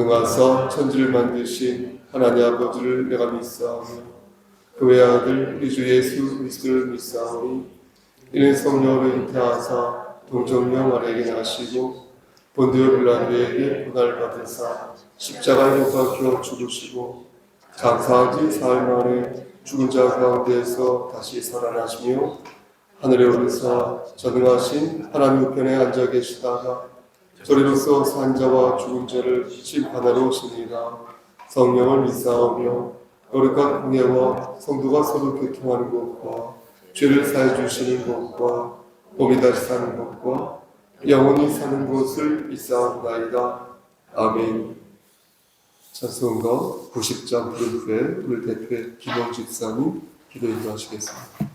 와서 천지를 만드신 하나님 아버지를 내가 믿사오며 그 외아들 우리 주 예수 그리스도를 믿사오니 이는 성령으로 잉태하사 동정녀 마리아에게 나시고 본디오 빌라도에게 고난을 받으사 십자가에 못 박혀 죽으시고 장사한 지 사흘 만에 죽은 자 가운데에서 다시 살아나시며 하늘에 오르사 전능하신 하나님 우편에 앉아 계시다가 저리로서 산 자와 죽은 자를 심판하러 오십니다. 성령을 믿사오며 거룩한 공예와 성도가 서로 교통하는 것과 죄를 사해 주시는 것과 몸이 다시 사는 것과 영원히 사는 것을 믿사옵나이다. 아멘. 찬송가 90장 부른 후에 우리 대표 김원 집사님 기도 인도하시겠습니다.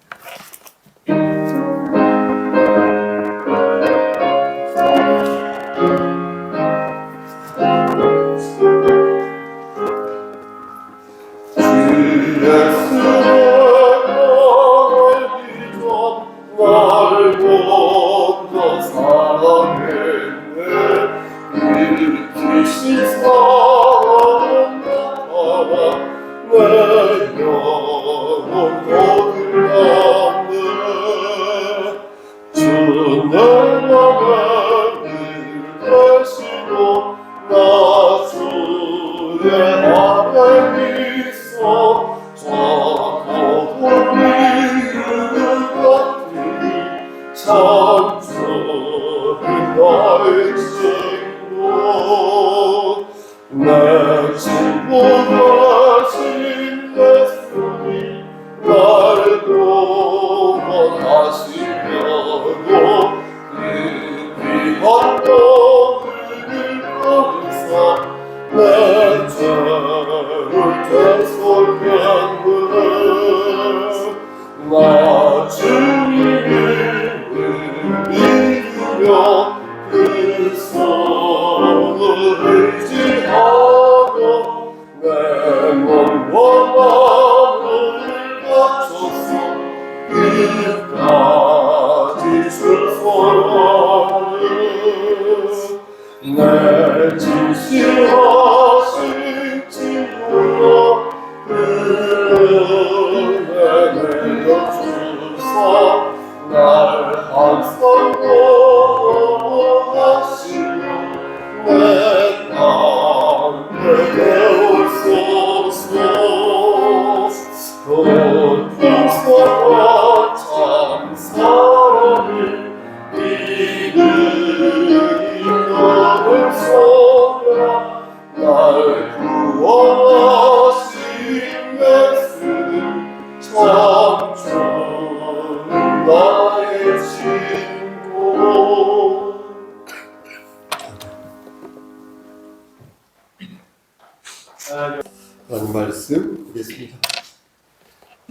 하나님 말씀 보겠습니다.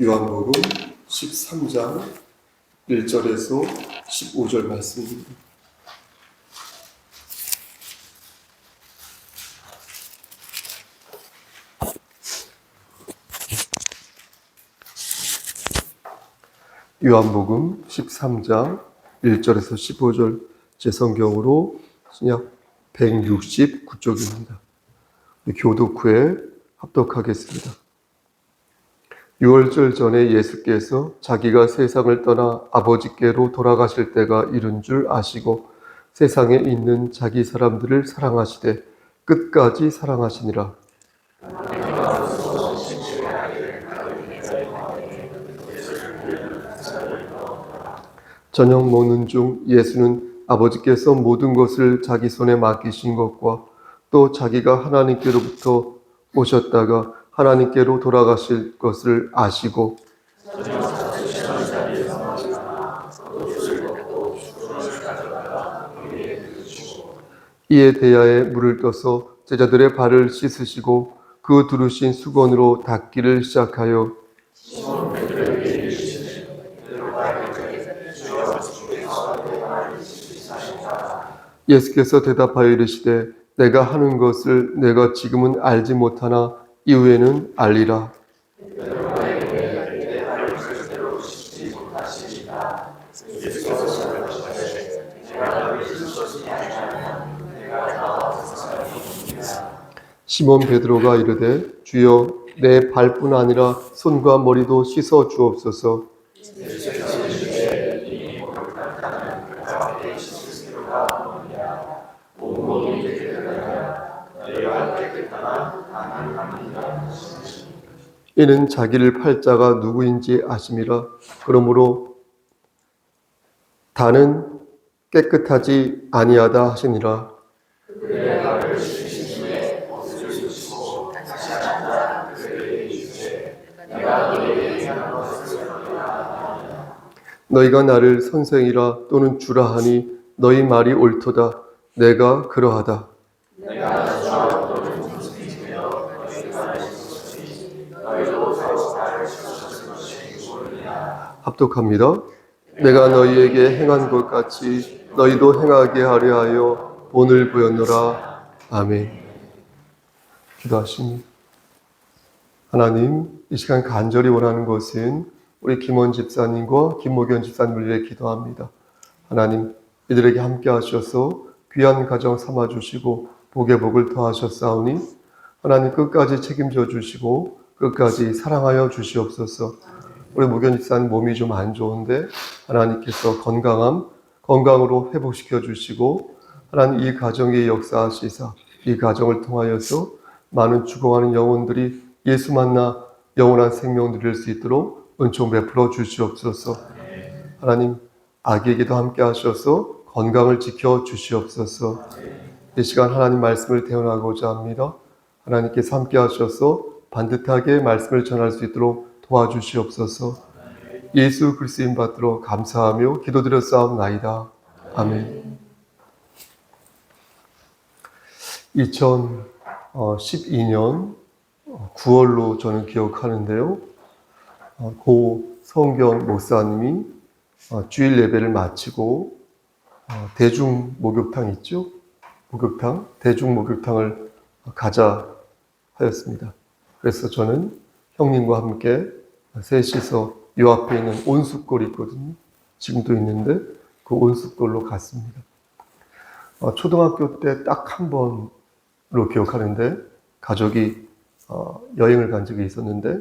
요한복음 13장 1절에서 15절 말씀입니다. 요한복음 13장 1절에서 15절 제 성경으로 신약 169쪽입니다. 교독 후에 합독하겠습니다. 6월절 전에 예수께서 자기가 세상을 떠나 아버지께로 돌아가실 때가 이른 줄 아시고 세상에 있는 자기 사람들을 사랑하시되 끝까지 사랑하시니라. 저녁 먹는 중 예수는 아버지께서 모든 것을 자기 손에 맡기신 것과 또 자기가 하나님께로부터 오셨다가 하나님께로 돌아가실 것을 아시고 이에 대하여 물을 떠서 제자들의 발을 씻으시고 그 두르신 수건으로 닦기를 시작하여 예수께서 대답하여 이르시되 내가 하는 것을 내가 지금은 알지 못하나 이후에는 알리라. 시몬 베드로가 이르되 주여 내 발뿐 아니라 손과 머리도 씻어 주옵소서. 이는 자기를 팔 자가 누구인지 아심이라. 그러므로 다는 깨끗하지 아니하다 하시니라. 너희가 나를 선생이라 또는 주라 하니 너희 말이 옳도다. 내가 그러하다. 합독합니다. 내가 너희에게 행한 것 같이 너희도 행하게 하려 하여 본을 보였노라. 아멘. 기도하십니다. 하나님, 이 시간 간절히 원하는 것은 우리 김원 집사님과 김목연 집사님을 위해 기도합니다. 하나님, 이들에게 함께 하셔서 귀한 가정 삼아주시고 복의 복을 더하셨사오니 하나님 끝까지 책임져 주시고 끝까지 사랑하여 주시옵소서. 우리 목연 집사님 몸이 좀 안 좋은데 하나님께서 건강으로 회복시켜 주시고 하나님 이 가정에 역사하시사 이 가정을 통하여서 많은 죽어가는 영혼들이 예수 만나 영원한 생명 누릴 수 있도록 은총 베풀어 주시옵소서. 하나님 아기에게도 함께 하셔서 건강을 지켜 주시옵소서. 이 시간 하나님 말씀을 대언하고자 합니다. 하나님께서 함께 하셔서 반듯하게 말씀을 전할 수 있도록 도와주시옵소서. 예수 그리스도인 받들어 감사하며 기도드렸사옵나이다. 아멘. 2012년 9월로 저는 기억하는데요. 고 성경 목사님이 주일 예배를 마치고 대중 목욕탕 있죠? 대중 목욕탕을 가자 하였습니다. 그래서 저는 형님과 함께 셋이서 요 앞에 있는 온숫골이 있거든요. 지금도 있는데 그 온숫골로 갔습니다. 초등학교 때 딱 한 번으로 기억하는데 가족이 여행을 간 적이 있었는데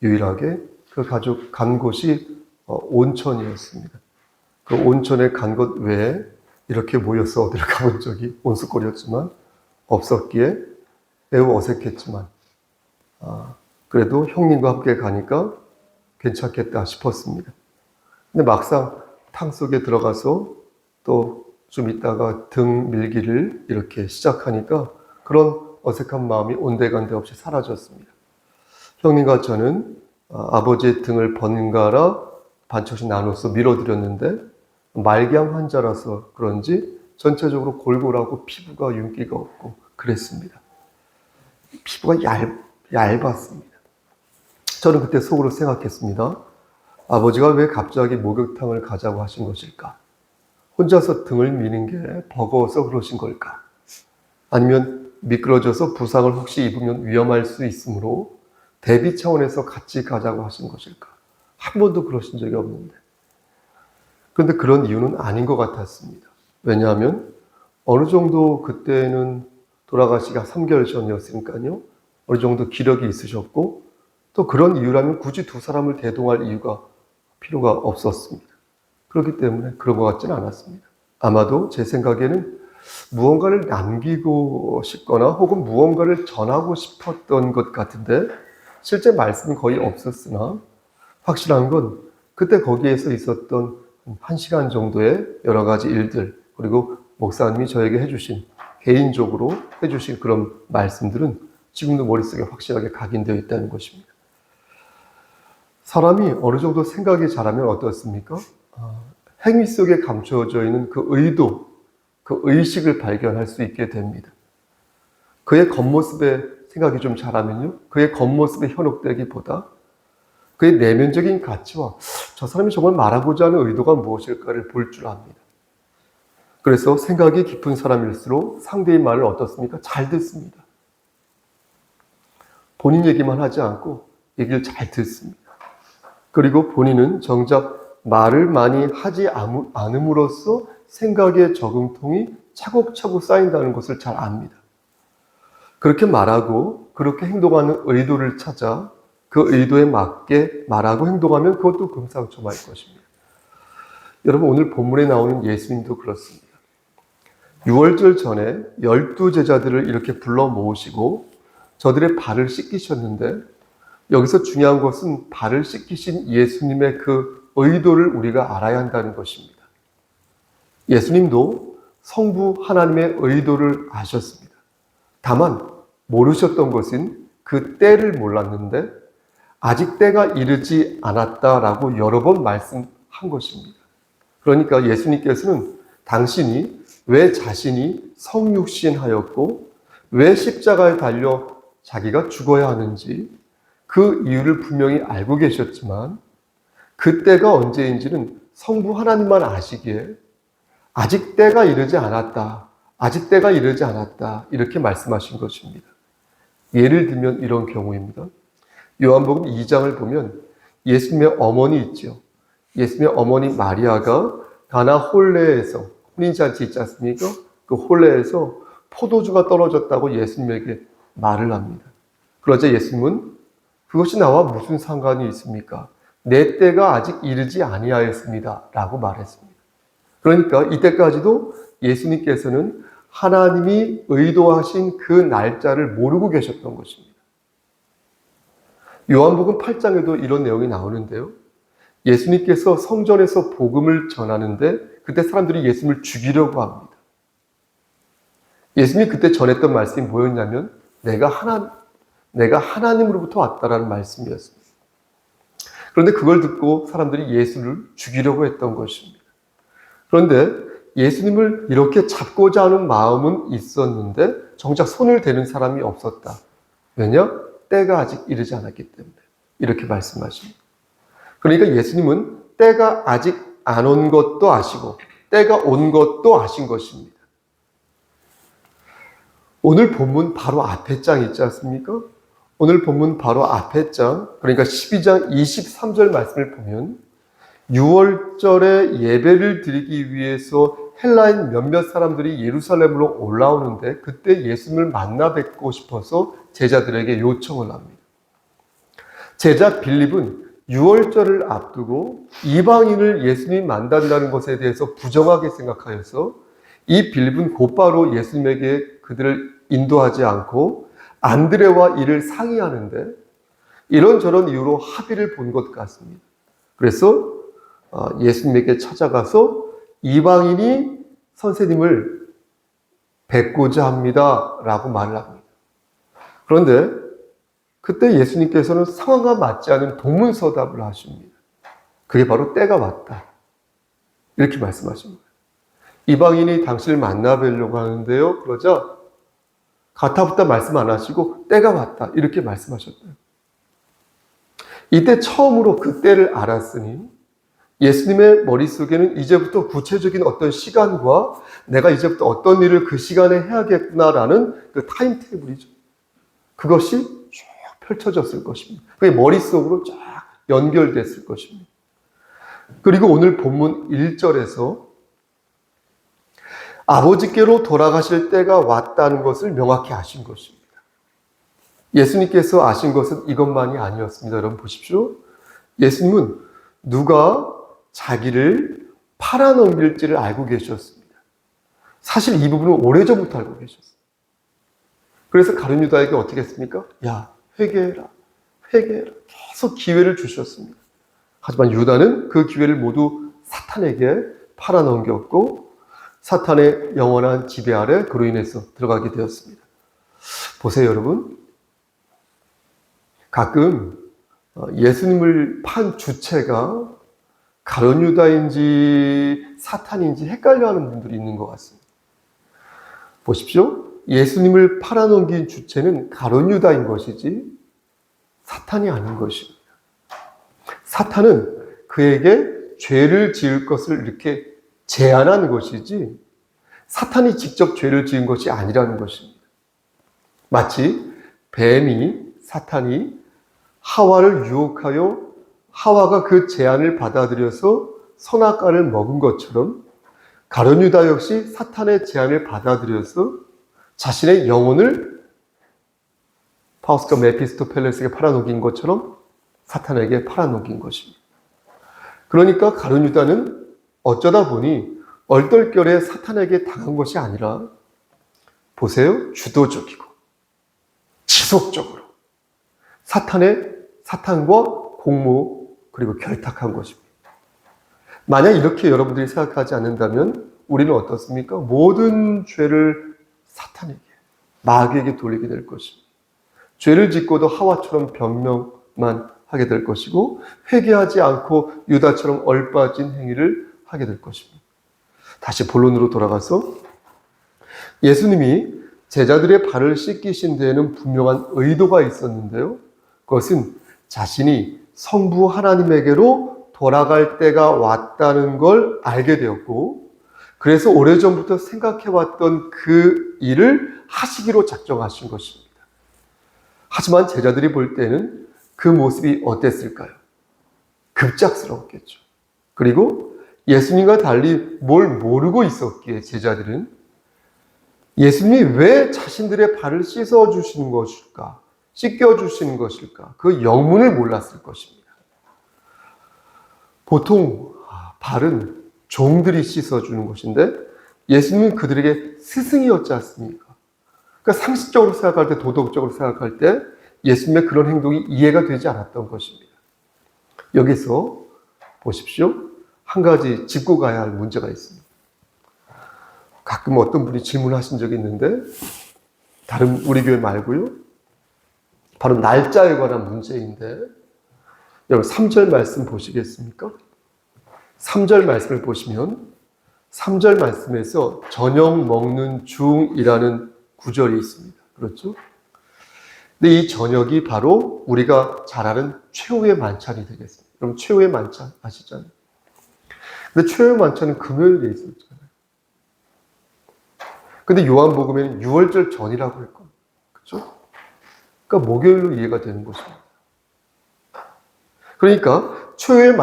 유일하게 그 가족 간 곳이 온천이었습니다. 그 온천에 간 것 외에 이렇게 모여서 어디를 가본 적이 온숫골이었지만 없었기에 매우 어색했지만 그래도 형님과 함께 가니까 괜찮겠다 싶었습니다. 근데 막상 탕 속에 들어가서 또 좀 있다가 등 밀기를 이렇게 시작하니까 그런 어색한 마음이 온데간데 없이 사라졌습니다. 형님과 저는 아버지의 등을 번갈아 반쪽씩 나눠서 밀어드렸는데 말기암 환자라서 그런지 전체적으로 골골하고 피부가 윤기가 없고 그랬습니다. 피부가 얇았습니다. 저는 그때 속으로 생각했습니다. 아버지가 왜 갑자기 목욕탕을 가자고 하신 것일까? 혼자서 등을 미는 게 버거워서 그러신 걸까? 아니면 미끄러져서 부상을 혹시 입으면 위험할 수 있으므로 대비 차원에서 같이 가자고 하신 것일까? 한 번도 그러신 적이 없는데. 그런데 그런 이유는 아닌 것 같았습니다. 왜냐하면 어느 정도 그때는 돌아가시기가 3개월 전이었으니까요. 어느 정도 기력이 있으셨고 또 그런 이유라면 굳이 두 사람을 대동할 이유가 필요가 없었습니다. 그렇기 때문에 그런 것 같지는 않았습니다. 아마도 제 생각에는 무언가를 남기고 싶거나 혹은 무언가를 전하고 싶었던 것 같은데 실제 말씀은 거의 없었으나 확실한 건 그때 거기에서 있었던 1시간 정도의 여러 가지 일들 그리고 목사님이 저에게 해주신 개인적으로 해주신 그런 말씀들은 지금도 머릿속에 확실하게 각인되어 있다는 것입니다. 사람이 어느 정도 생각이 자라면 어떻습니까? 행위 속에 감춰져 있는 그 의도, 그 의식을 발견할 수 있게 됩니다. 그의 겉모습에 생각이 좀 자라면요, 그의 겉모습에 현혹되기보다 그의 내면적인 가치와 저 사람이 정말 말하고자 하는 의도가 무엇일까를 볼 줄 압니다. 그래서 생각이 깊은 사람일수록 상대의 말을 어떻습니까? 잘 듣습니다. 본인 얘기만 하지 않고 얘기를 잘 듣습니다. 그리고 본인은 정작 말을 많이 하지 않음으로써 생각의 저금통이 차곡차곡 쌓인다는 것을 잘 압니다. 그렇게 말하고 그렇게 행동하는 의도를 찾아 그 의도에 맞게 말하고 행동하면 그것도 금상첨화일 것입니다. 여러분, 오늘 본문에 나오는 예수님도 그렇습니다. 유월절 전에 12제자들을 이렇게 불러 모으시고 저들의 발을 씻기셨는데, 여기서 중요한 것은 발을 씻기신 예수님의 그 의도를 우리가 알아야 한다는 것입니다. 예수님도 성부 하나님의 의도를 아셨습니다. 다만 모르셨던 것은 그 때를 몰랐는데 아직 때가 이르지 않았다라고 여러 번 말씀한 것입니다. 그러니까 예수님께서는 당신이 왜 자신이 성육신하였고 왜 십자가에 달려 자기가 죽어야 하는지 그 이유를 분명히 알고 계셨지만 그 때가 언제인지는 성부 하나님만 아시기에 아직 때가 이르지 않았다. 아직 때가 이르지 않았다. 이렇게 말씀하신 것입니다. 예를 들면 이런 경우입니다. 요한복음 2장을 보면 예수님의 어머니 있죠. 예수님의 어머니 마리아가 가나 홀레에서, 혼인잔치 있지 않습니까? 그 홀레에서 포도주가 떨어졌다고 예수님에게 말을 합니다. 그러자 예수님은 그것이 나와 무슨 상관이 있습니까? 내 때가 아직 이르지 아니하였습니다. 라고 말했습니다. 그러니까 이때까지도 예수님께서는 하나님이 의도하신 그 날짜를 모르고 계셨던 것입니다. 요한복음 8장에도 이런 내용이 나오는데요. 예수님께서 성전에서 복음을 전하는데 그때 사람들이 예수님을 죽이려고 합니다. 예수님이 그때 전했던 말씀이 뭐였냐면 내가 하나님으로부터 왔다라는 말씀이었습니다. 그런데 그걸 듣고 사람들이 예수를 죽이려고 했던 것입니다. 그런데 예수님을 이렇게 잡고자 하는 마음은 있었는데 정작 손을 대는 사람이 없었다. 왜냐? 때가 아직 이르지 않았기 때문에. 이렇게 말씀하십니다. 그러니까 예수님은 때가 아직 안 온 것도 아시고 때가 온 것도 아신 것입니다. 오늘 본문 바로 앞에 장 있지 않습니까? 오늘 본문 바로 앞에 장, 그러니까 12장 23절 말씀을 보면 6월절에 예배를 드리기 위해서 헬라인 몇몇 사람들이 예루살렘으로 올라오는데 그때 예수님을 만나 뵙고 싶어서 제자들에게 요청을 합니다. 제자 빌립은 6월절을 앞두고 이방인을 예수님 만난다는 것에 대해서 부정하게 생각하여서 이 빌립은 곧바로 예수님에게 그들을 인도하지 않고 안드레와 이를 상의하는데 이런저런 이유로 합의를 본 것 같습니다. 그래서 예수님에게 찾아가서 이방인이 선생님을 뵙고자 합니다 라고 말을 합니다. 그런데 그때 예수님께서는 상황과 맞지 않은 동문서답을 하십니다. 그게 바로 때가 왔다. 이렇게 말씀하신 거예요. 이방인이 당신을 만나 뵈려고 하는데요. 그러자 가타부터 말씀 안 하시고 때가 왔다. 이렇게 말씀하셨어요. 이때 처음으로 그 때를 알았으니 예수님의 머릿속에는 이제부터 구체적인 어떤 시간과 내가 이제부터 어떤 일을 그 시간에 해야겠구나라는 그 타임테이블이죠. 그것이 쭉 펼쳐졌을 것입니다. 그게 머릿속으로 쫙 연결됐을 것입니다. 그리고 오늘 본문 1절에서 아버지께로 돌아가실 때가 왔다는 것을 명확히 아신 것입니다. 예수님께서 아신 것은 이것만이 아니었습니다. 여러분 보십시오. 예수님은 누가 자기를 팔아넘길지를 알고 계셨습니다. 사실 이 부분은 오래전부터 알고 계셨어요. 그래서 가룟 유다에게 어떻게 했습니까? 야, 회개해라. 회개해라. 계속 기회를 주셨습니다. 하지만 유다는 그 기회를 모두 사탄에게 팔아넘겼고 사탄의 영원한 지배 아래 그로 인해서 들어가게 되었습니다. 보세요, 여러분. 가끔 예수님을 판 주체가 가룟 유다인지 사탄인지 헷갈려하는 분들이 있는 것 같습니다. 보십시오. 예수님을 팔아넘긴 주체는 가룟 유다인 것이지 사탄이 아닌 것입니다. 사탄은 그에게 죄를 지을 것을 이렇게 제안한 것이지 사탄이 직접 죄를 지은 것이 아니라는 것입니다. 마치 사탄이 하와를 유혹하여 하와가 그 제안을 받아들여서 선악과를 먹은 것처럼 가룟 유다 역시 사탄의 제안을 받아들여서 자신의 영혼을 파우스가 메피스토펠레스에게 팔아넘긴 것처럼 사탄에게 팔아넘긴 것입니다. 그러니까 가룟 유다는 어쩌다 보니 얼떨결에 사탄에게 당한 것이 아니라 보세요. 주도적이고 지속적으로 사탄과 공모 그리고 결탁한 것입니다. 만약 이렇게 여러분들이 생각하지 않는다면 우리는 어떻습니까? 모든 죄를 사탄에게, 마귀에게 돌리게 될 것입니다. 죄를 짓고도 하와처럼 변명만 하게 될 것이고 회개하지 않고 유다처럼 얼빠진 행위를 하게 될 것입니다. 다시 본론으로 돌아가서 예수님이 제자들의 발을 씻기신 데에는 분명한 의도가 있었는데요. 그것은 자신이 성부 하나님에게로 돌아갈 때가 왔다는 걸 알게 되었고 그래서 오래전부터 생각해왔던 그 일을 하시기로 작정하신 것입니다. 하지만 제자들이 볼 때는 그 모습이 어땠을까요? 급작스러웠겠죠. 그리고 예수님과 달리 뭘 모르고 있었기에 제자들은 예수님이 왜 자신들의 발을 씻어주시는 것일까? 씻겨주시는 것일까? 그 영문을 몰랐을 것입니다. 보통 발은 종들이 씻어주는 것인데 예수님은 그들에게 스승이었지 않습니까? 그러니까 상식적으로 생각할 때, 도덕적으로 생각할 때 예수님의 그런 행동이 이해가 되지 않았던 것입니다. 여기서 보십시오. 한 가지 짚고 가야 할 문제가 있습니다. 가끔 어떤 분이 질문하신 적이 있는데 다른 우리 교회 말고요. 바로 날짜에 관한 문제인데 여러분 3절 말씀 보시겠습니까? 3절 말씀을 보시면 3절 말씀에서 저녁 먹는 중이라는 구절이 있습니다. 그렇죠? 근데 이 저녁이 바로 우리가 잘 아는 최후의 만찬이 되겠습니다. 그럼 최후의 만찬 아시잖아요. 근데 최후의 만찬은 금요일에 있었잖아요. 근데 요한복음에는 6월절 전이라고 했거든요. 그렇죠? 그러니까 목요일로 이해가 되는 것입니다. 그러니까 최후의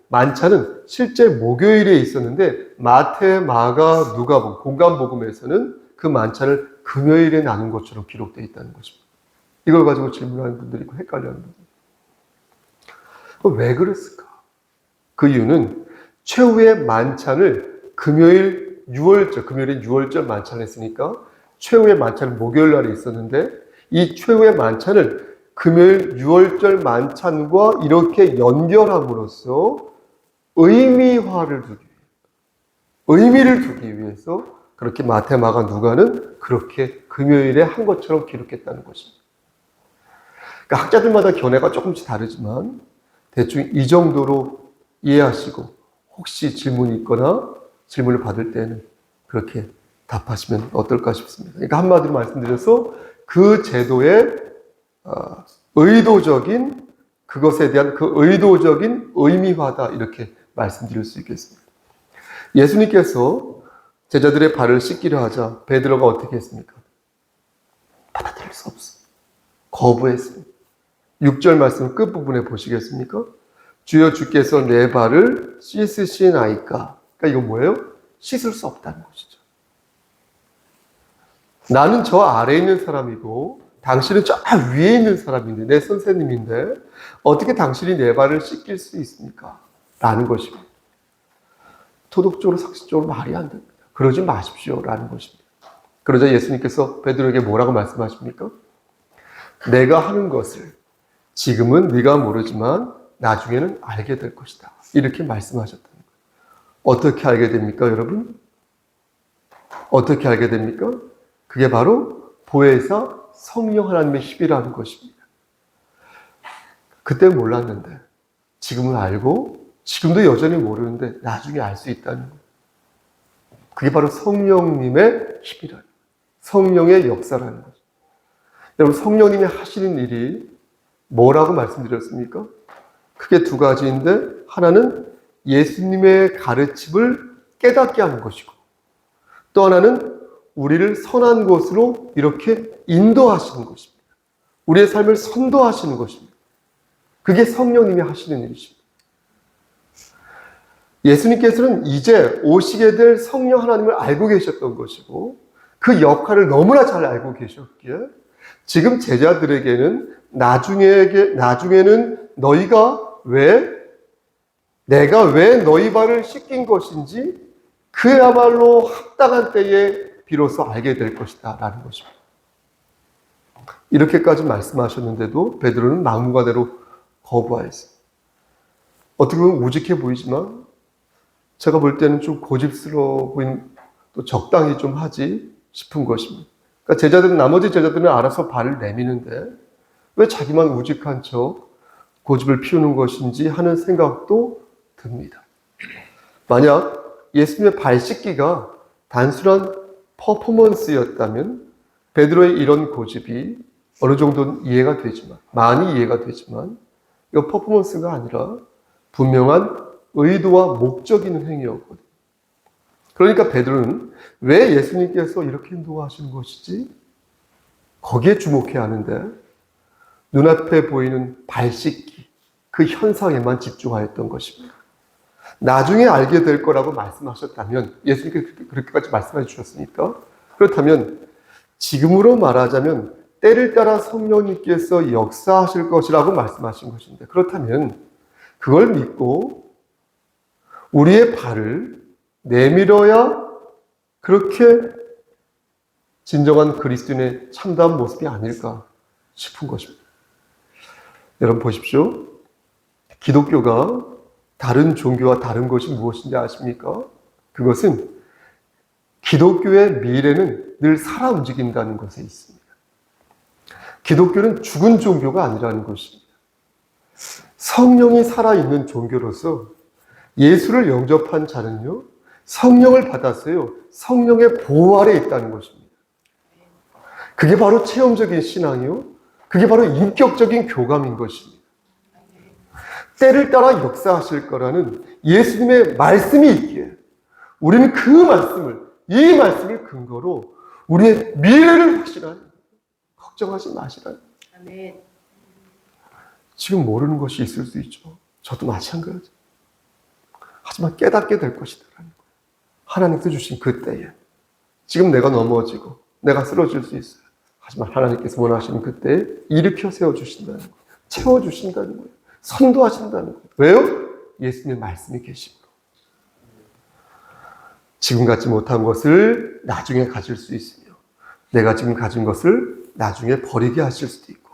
만찬은 실제 목요일에 있었는데 마태, 마가, 누가복음, 공간복음에서는 그 만찬을 금요일에 나눈 것처럼 기록되어 있다는 것입니다. 이걸 가지고 질문하는 분들이 있고 헷갈려하는 분들. 왜 그랬을까? 그 이유는 최후의 만찬을 금요일에 6월절 만찬을 했으니까 최후의 만찬은 목요일 날에 있었는데 이 최후의 만찬을 금요일 6월절 만찬과 이렇게 연결함으로써 의미를 두기 위해서 그렇게 마태, 마가, 누가는 그렇게 금요일에 한 것처럼 기록했다는 것입니다. 그러니까 학자들마다 견해가 조금씩 다르지만 대충 이 정도로 이해하시고 혹시 질문이 있거나 질문을 받을 때는 그렇게 답하시면 어떨까 싶습니다. 그러니까 한마디로 말씀드려서 그 제도의 의도적인 그것에 대한 그 의도적인 의미화다 이렇게 말씀드릴 수 있겠습니다. 예수님께서 제자들의 발을 씻기려 하자 베드로가 어떻게 했습니까? 받아들일 수 없어. 거부했습니다. 6절 말씀 끝부분에 보시겠습니까? 주여 주께서 내 발을 씻으시나이까. 그러니까 이건 뭐예요? 씻을 수 없다는 것이죠. 나는 저 아래에 있는 사람이고 당신은 저 위에 있는 사람인데 내 선생님인데 어떻게 당신이 내 발을 씻길 수 있습니까? 라는 것입니다. 도덕적으로 상식적으로 말이 안 됩니다. 그러지 마십시오 라는 것입니다. 그러자 예수님께서 베드로에게 뭐라고 말씀하십니까? 내가 하는 것을 지금은 네가 모르지만 나중에는 알게 될 것이다. 이렇게 말씀하셨다는 거예요. 어떻게 알게 됩니까, 여러분? 어떻게 알게 됩니까? 그게 바로 보혜사 성령 하나님의 힘이라는 것입니다. 그때 몰랐는데 지금은 알고 지금도 여전히 모르는데 나중에 알 수 있다는 거예요. 그게 바로 성령님의 힘이라는 거예요. 성령의 역사라는 거죠. 여러분 성령님이 하시는 일이 뭐라고 말씀드렸습니까? 크게 두 가지인데 하나는 예수님의 가르침을 깨닫게 하는 것이고 또 하나는 우리를 선한 곳으로 이렇게 인도하시는 것입니다. 우리의 삶을 선도하시는 것입니다. 그게 성령님이 하시는 일이십니다. 예수님께서는 이제 오시게 될 성령 하나님을 알고 계셨던 것이고 그 역할을 너무나 잘 알고 계셨기에 지금 제자들에게는 나중에는 내가 왜 너희 발을 씻긴 것인지 그야말로 합당한 때에 비로소 알게 될 것이다 라는 것입니다. 이렇게까지 말씀하셨는데도 베드로는 막무가내로 거부하였어요. 어떻게 보면 우직해 보이지만 제가 볼 때는 좀 고집스러워 보이는, 또 적당히 좀 하지 싶은 것입니다. 그러니까 나머지 제자들은 알아서 발을 내미는데 왜 자기만 우직한 척 고집을 피우는 것인지 하는 생각도 듭니다. 만약 예수님의 발 씻기가 단순한 퍼포먼스였다면 베드로의 이런 고집이 어느 정도는 많이 이해가 되지만 이거 퍼포먼스가 아니라 분명한 의도와 목적 있는 행위였거든요. 그러니까 베드로는 왜 예수님께서 이렇게 행동하시는 것이지? 거기에 주목해야 하는데 눈앞에 보이는 발 씻기, 그 현상에만 집중하였던 것입니다. 나중에 알게 될 거라고 말씀하셨다면, 예수님께서 그렇게까지 말씀해 주셨으니까, 그렇다면 지금으로 말하자면 때를 따라 성령님께서 역사하실 것이라고 말씀하신 것인데, 그렇다면 그걸 믿고 우리의 발을 내밀어야 그렇게 진정한 그리스도인의 참다운 모습이 아닐까 싶은 것입니다. 여러분 보십시오. 기독교가 다른 종교와 다른 것이 무엇인지 아십니까? 그것은 기독교의 미래는 늘 살아 움직인다는 것에 있습니다. 기독교는 죽은 종교가 아니라는 것입니다. 성령이 살아있는 종교로서 예수를 영접한 자는요, 성령을 받았어요. 성령의 보호 아래 있다는 것입니다. 그게 바로 체험적인 신앙이요. 그게 바로 인격적인 교감인 것입니다. 때를 따라 역사하실 거라는 예수님의 말씀이 있기에 우리는 이 말씀을 근거로 우리의 미래를 확신하는, 걱정하지 마시라는. 아멘. 지금 모르는 것이 있을 수 있죠. 저도 마찬가지. 하지만 깨닫게 될 것이라는 거예요. 하나님께서 주신 그 때에. 지금 내가 넘어지고 내가 쓰러질 수 있어요. 하지만 하나님께서 원하시는 그때에 일으켜 세워주신다는 거예요. 채워주신다는 거예요. 선도하신다는 거예요. 왜요? 예수님의 말씀이 계시므로. 지금 갖지 못한 것을 나중에 가질 수 있으며, 내가 지금 가진 것을 나중에 버리게 하실 수도 있고,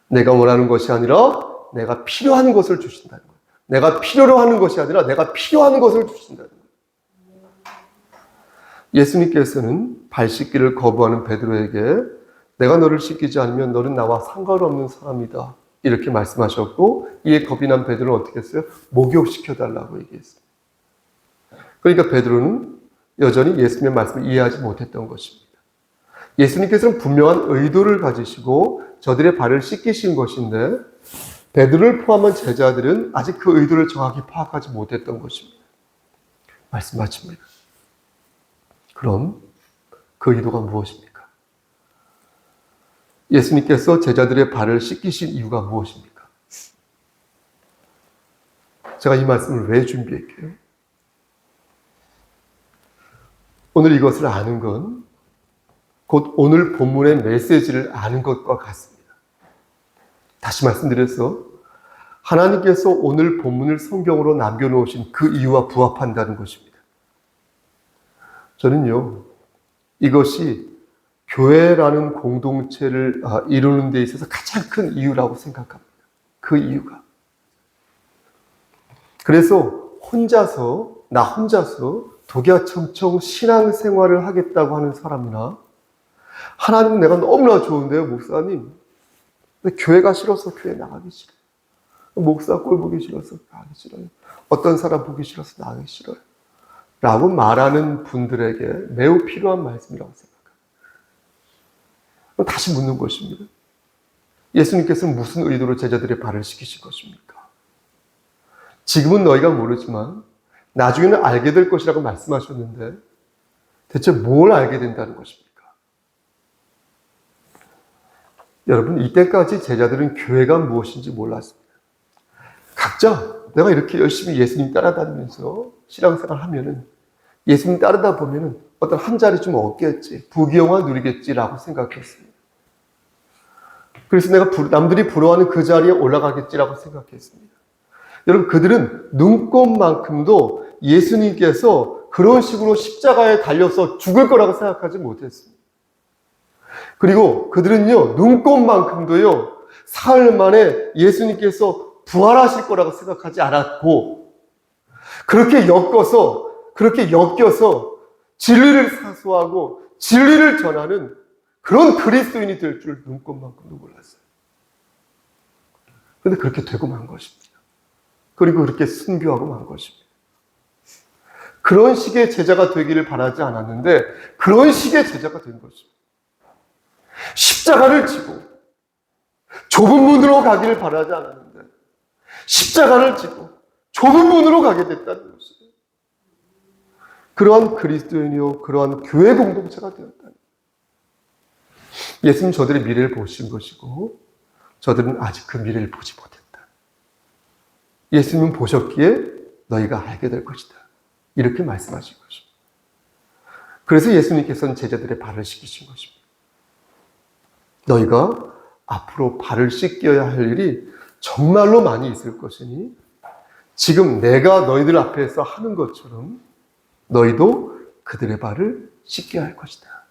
내가 원하는 것이 아니라 내가 필요한 것을 주신다는 거예요. 내가 필요로 하는 것이 아니라 내가 필요한 것을 주신다는 거예요. 예수님께서는 발 씻기를 거부하는 베드로에게 내가 너를 씻기지 않으면 너는 나와 상관없는 사람이다, 이렇게 말씀하셨고, 이에 겁이 난 베드로는 어떻게 했어요? 목욕시켜달라고 얘기했어요. 그러니까 베드로는 여전히 예수님의 말씀을 이해하지 못했던 것입니다. 예수님께서는 분명한 의도를 가지시고 저들의 발을 씻기신 것인데 베드로를 포함한 제자들은 아직 그 의도를 정확히 파악하지 못했던 것입니다. 말씀 마칩니다. 그럼 그 의도가 무엇입니까? 예수님께서 제자들의 발을 씻기신 이유가 무엇입니까? 제가 이 말씀을 왜 준비했게요? 오늘 이것을 아는 건 곧 오늘 본문의 메시지를 아는 것과 같습니다. 다시 말씀드려서 하나님께서 오늘 본문을 성경으로 남겨놓으신 그 이유와 부합한다는 것입니다. 저는요, 이것이 교회라는 공동체를 이루는 데 있어서 가장 큰 이유라고 생각합니다. 그 이유가. 그래서 나 혼자서 독야청청 신앙생활을 하겠다고 하는 사람이나, 하나님 내가 너무나 좋은데요, 목사님. 근데 교회가 싫어서 교회 나가기 싫어요. 목사 꼴 보기 싫어서 나가기 싫어요. 어떤 사람 보기 싫어서 나가기 싫어요. 라고 말하는 분들에게 매우 필요한 말씀이라고 생각합니다. 다시 묻는 것입니다. 예수님께서는 무슨 의도로 제자들의 발을 씻기신 것입니까? 지금은 너희가 모르지만 나중에는 알게 될 것이라고 말씀하셨는데 대체 뭘 알게 된다는 것입니까? 여러분, 이때까지 제자들은 교회가 무엇인지 몰랐습니다. 각자 내가 이렇게 열심히 예수님 따라다니면서 신앙생활 하면은 예수님 따르다 보면은 어떤 한 자리 좀 얻겠지, 부귀영화 누리겠지라고 생각했습니다. 그래서 내가 남들이 부러워하는 그 자리에 올라가겠지라고 생각했습니다. 여러분, 그들은 눈꼽만큼도 예수님께서 그런 식으로 십자가에 달려서 죽을 거라고 생각하지 못했습니다. 그리고 그들은요, 눈꼽만큼도요, 사흘 만에 예수님께서 부활하실 거라고 생각하지 않았고, 그렇게 엮여서 진리를 사수하고 진리를 전하는 그런 그리스도인이 될 줄 눈꼽만큼도 몰랐어요. 그런데 그렇게 되고 만 것입니다. 그리고 그렇게 순교하고 만 것입니다. 그런 식의 제자가 되기를 바라지 않았는데 그런 식의 제자가 된 것입니다. 십자가를 지고 좁은 문으로 가기를 바라지 않았는데 십자가를 지고 좁은 문으로 가게 됐다는 것이에요. 그러한 그리스도인이요, 그러한 교회 공동체가 되었다. 예수님 저들의 미래를 보신 것이고 저들은 아직 그 미래를 보지 못했다. 예수님은 보셨기에 너희가 알게 될 것이다. 이렇게 말씀하신 것입니다. 그래서 예수님께서는 제자들의 발을 씻기신 것입니다. 너희가 앞으로 발을 씻겨야 할 일이 정말로 많이 있을 것이니 지금 내가 너희들 앞에서 하는 것처럼 너희도 그들의 발을 씻겨야 할 것이다.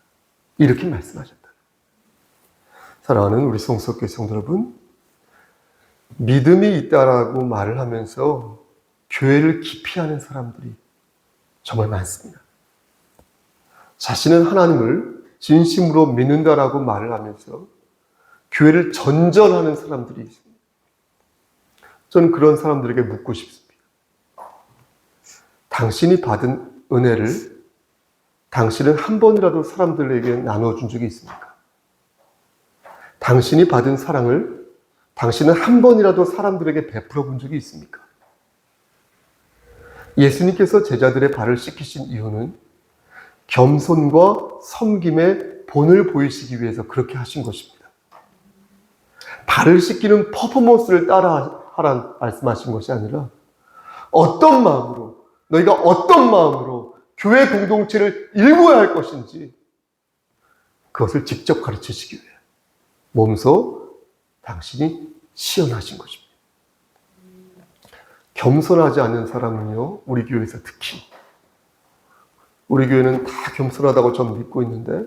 이렇게 말씀하셨다. 사랑하는 우리 송석교회 성도 여러분, 믿음이 있다라고 말을 하면서 교회를 기피하는 사람들이 정말 많습니다. 자신은 하나님을 진심으로 믿는다라고 말을 하면서 교회를 전전하는 사람들이 있습니다. 저는 그런 사람들에게 묻고 싶습니다. 당신이 받은 은혜를 당신은 한 번이라도 사람들에게 나눠준 적이 있습니까? 당신이 받은 사랑을 당신은 한 번이라도 사람들에게 베풀어 본 적이 있습니까? 예수님께서 제자들의 발을 씻기신 이유는 겸손과 섬김의 본을 보이시기 위해서 그렇게 하신 것입니다. 발을 씻기는 퍼포먼스를 따라 하라는 말씀하신 것이 아니라 어떤 마음으로, 너희가 어떤 마음으로 교회 공동체를 일구어야 할 것인지 그것을 직접 가르치시기 위해 몸소 당신이 시연하신 것입니다. 겸손하지 않는 사람은요, 우리 교회에서 특히 우리 교회는 다 겸손하다고 저는 믿고 있는데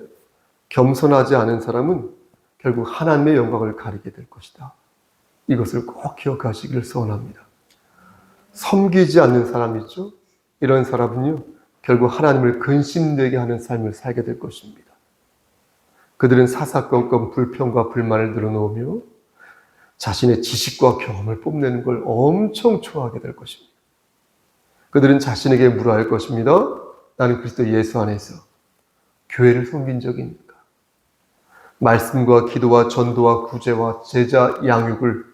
겸손하지 않은 사람은 결국 하나님의 영광을 가리게 될 것이다. 이것을 꼭 기억하시기를 소원합니다. 섬기지 않는 사람 있죠? 이런 사람은요, 결국 하나님을 근심되게 하는 삶을 살게 될 것입니다. 그들은 사사건건 불평과 불만을 늘어놓으며 자신의 지식과 경험을 뽐내는 걸 엄청 좋아하게 될 것입니다. 그들은 자신에게 물어야 할 것입니다. 나는 그리스도 예수 안에서 교회를 섬긴 적이 있는가? 말씀과 기도와 전도와 구제와 제자 양육을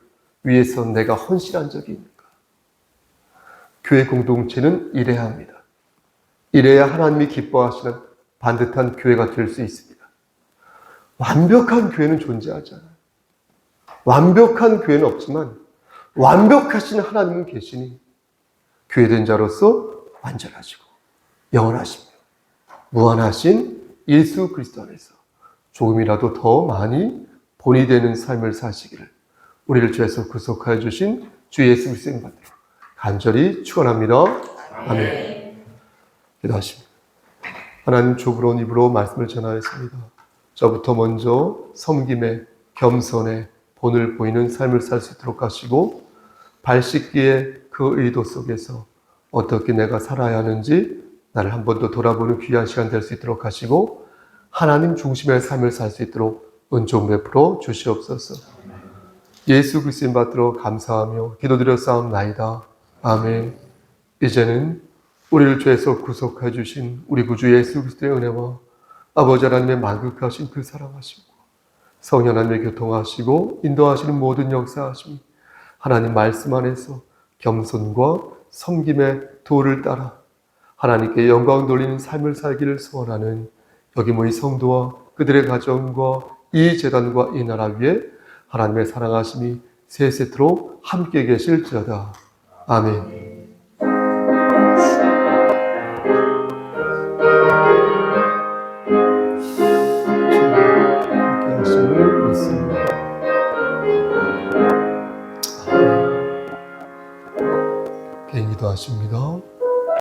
위해서 내가 헌신한 적이 있는가? 교회 공동체는 이래야 합니다. 이래야 하나님이 기뻐하시는 반듯한 교회가 될 수 있습니다. 완벽한 교회는 존재하지 않아요. 완벽한 교회는 없지만 완벽하신 하나님은 계시니 교회된 자로서 완전하시고 영원하시며 무한하신 예수 그리스도 안에서 조금이라도 더 많이 본이 되는 삶을 사시기를 우리를 주에서 구속하여 주신 주 예수 그리스도의 받들어 간절히 축원합니다. 아멘. 기도하십니다. 하나님 주부러운 입으로 말씀을 전하였습니다. 저부터 먼저 섬김에 겸손에 본을 보이는 삶을 살 수 있도록 하시고 발 씻기의 그 의도 속에서 어떻게 내가 살아야 하는지 나를 한 번 더 돌아보는 귀한 시간 될 수 있도록 하시고 하나님 중심의 삶을 살 수 있도록 은총 베풀어 주시옵소서. 예수 그리스도인 받들어 감사하며 기도드려 싸움나이다. 아멘. 이제는 우리를 죄에서 구속해 주신 우리 구주 예수 그리스도의 은혜와 아버지 하나님의 만극하신 그 사랑하심과 성령 하나님의 교통하시고 인도하시는 모든 역사하심이 하나님 말씀 안에서 겸손과 섬김의 도를 따라 하나님께 영광 돌리는 삶을 살기를 소원하는 여기 모인 성도와 그들의 가정과 이 재단과 이 나라 위에 하나님의 사랑하심이 세세토록 함께 계실지어다. 아멘. 함께 하심을 믿습니다. 행기도 하십니다.